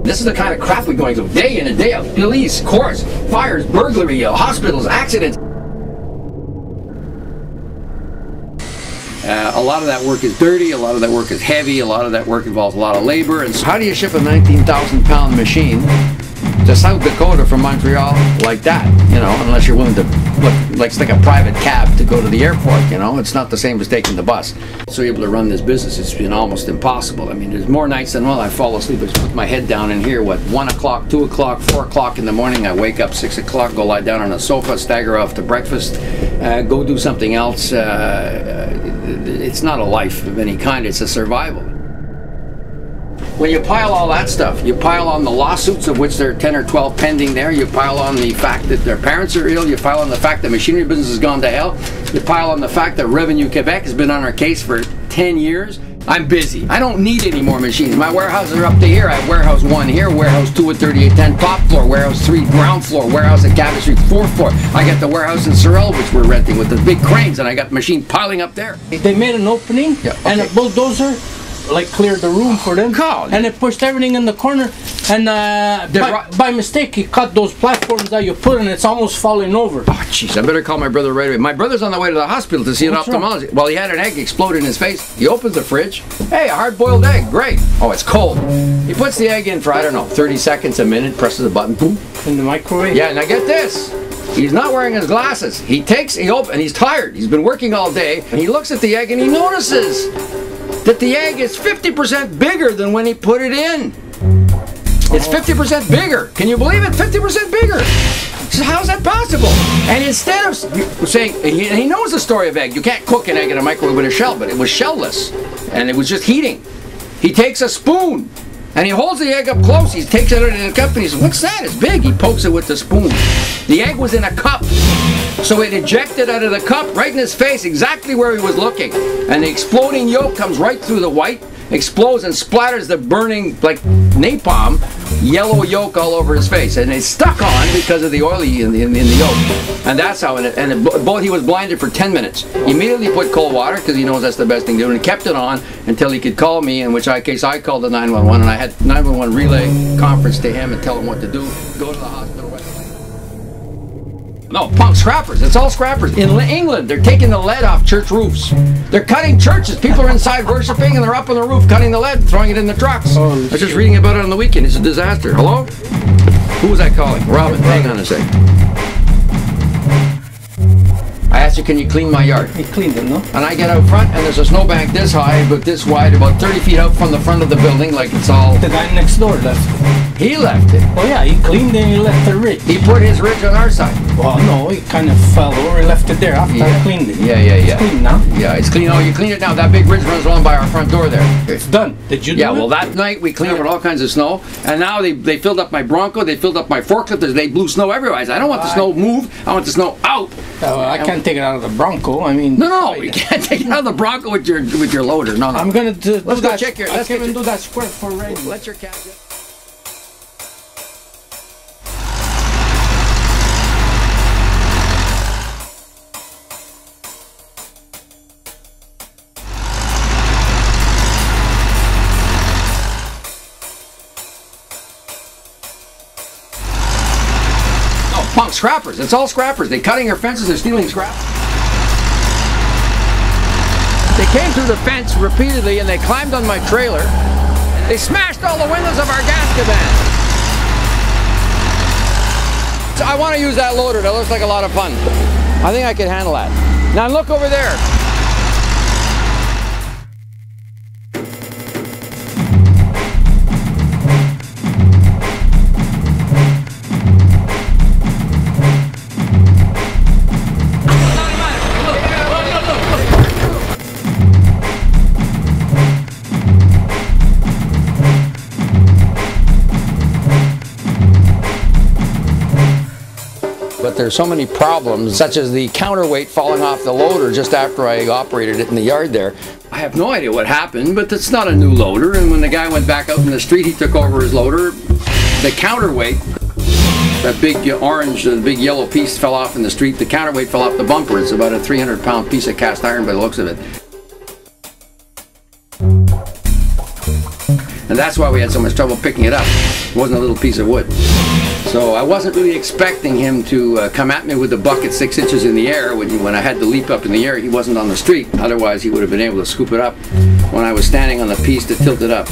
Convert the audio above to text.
This is the kind of crap we're going through day in and day out. Police, courts, fires, burglary, hospitals, accidents. A lot of that work is dirty, a lot of that work is heavy, a lot of that work involves a lot of labor. And so how do you ship a 19,000-pound machine to South Dakota from Montreal like that, you know, unless you're willing to like take a private cab to go to the airport, you know? It's not the same as taking the bus. So able to run this business, it's been almost impossible. I mean, there's more nights than one I fall asleep, I just put my head down in here, what, 1 o'clock, 2 o'clock, 4 o'clock in the morning, I wake up 6 o'clock, go lie down on a sofa, stagger off to breakfast, go do something else. It's not a life of any kind, it's a survival. When you pile all that stuff, you pile on the lawsuits, of which there are 10 or 12 pending there, you pile on the fact that their parents are ill, you pile on the fact that machinery business has gone to hell, you pile on the fact that Revenue Quebec has been on our case for 10 years. I'm busy. I don't need any more machines. My warehouses are up to here. I have warehouse 1 here, warehouse 2 at 3810 top floor, warehouse 3 ground floor, warehouse at Cabot Street 4th floor. I got the warehouse in Sorel, which we're renting with the big cranes, and I got the machine piling up there. They made an opening, yeah, okay. And a bulldozer like cleared the room for them, and it pushed everything in the corner, and by mistake he cut those platforms that you put, and it's almost falling over. Oh jeez, I better call my brother right away. My brother's on the way to the hospital to see an ophthalmologist. Well, he had an egg explode in his face. He opens the fridge. Hey, a hard-boiled egg, great. Oh, it's cold. He puts the egg in for, I don't know, 30 seconds, a minute, presses a button, boom. In the microwave? Yeah, now get this. He's not wearing his glasses. He opens, and he's tired. He's been working all day, and he looks at the egg and he notices that the egg is 50% bigger than when he put it in. It's 50% bigger. Can you believe it? 50% bigger. So how's that possible? And instead of saying, he knows the story of egg. You can't cook an egg in a microwave with a shell, but it was shellless, and it was just heating. He takes a spoon, and he holds the egg up close. He takes it out in a cup, and he says, what's that? It's big. He pokes it with the spoon. The egg was in a cup. So it ejected out of the cup right in his face, exactly where he was looking. And the exploding yolk comes right through the white, explodes and splatters the burning, like napalm, yellow yolk all over his face. And it's stuck on because of the oil in the yolk. And that's how, he was blinded for 10 minutes. He immediately put cold water, because he knows that's the best thing to do, and he kept it on until he could call me, in which case I called the 911, and I had 911 relay conference to him and tell him what to do, go to the hospital. No, punk scrappers. It's all scrappers. In England, they're taking the lead off church roofs. They're cutting churches. People are inside worshiping, and they're up on the roof cutting the lead, throwing it in the trucks. I was just reading about it on the weekend. It's a disaster. Hello? Who was I calling? Robin. Hang on a sec. I asked you, can you clean my yard? He cleaned it, no? And I get out front, and there's a snowbank this high, but this wide, about 30 feet out from the front of the building, like it's all... The guy next door left it. He left it. Oh yeah, he cleaned it and he left the ridge. He put his ridge on our side. Well, no, he kind of fell over and left it there after I cleaned it. Yeah. It's clean now? Yeah, it's clean. Oh, you clean it now. That big ridge runs along by our front door there. It's done. Did you do it? Yeah, well, that night we cleaned it with all kinds of snow, and now they filled up my Bronco, they filled up my forklift, they blew snow everywhere. I said, I don't want the snow moved, I want the snow out. I can't take it out of the Bronco. I mean... No, you can't take it out of the Bronco with your loader. No. I'm going to Let's go check your... I can't even do that square for rain. Let your cat get... Punk scrappers. It's all scrappers. They're cutting our fences. They're stealing scrap. They came through the fence repeatedly and they climbed on my trailer. They smashed all the windows of our gas caban. So I want to use that loader. That looks like a lot of fun. I think I can handle that. Now look over there. But there's so many problems, such as the counterweight falling off the loader just after I operated it in the yard there. I have no idea what happened, but it's not a new loader, and when the guy went back out in the street, he took over his loader. The counterweight, that big orange, the big yellow piece fell off in the street. The counterweight fell off the bumper. It's about a 300-pound piece of cast iron by the looks of it. And that's why we had so much trouble picking it up. It wasn't a little piece of wood. So I wasn't really expecting him to come at me with the bucket 6 inches in the air. When I had to leap up in the air, he wasn't on the street. Otherwise, he would have been able to scoop it up when I was standing on the piece to tilt it up.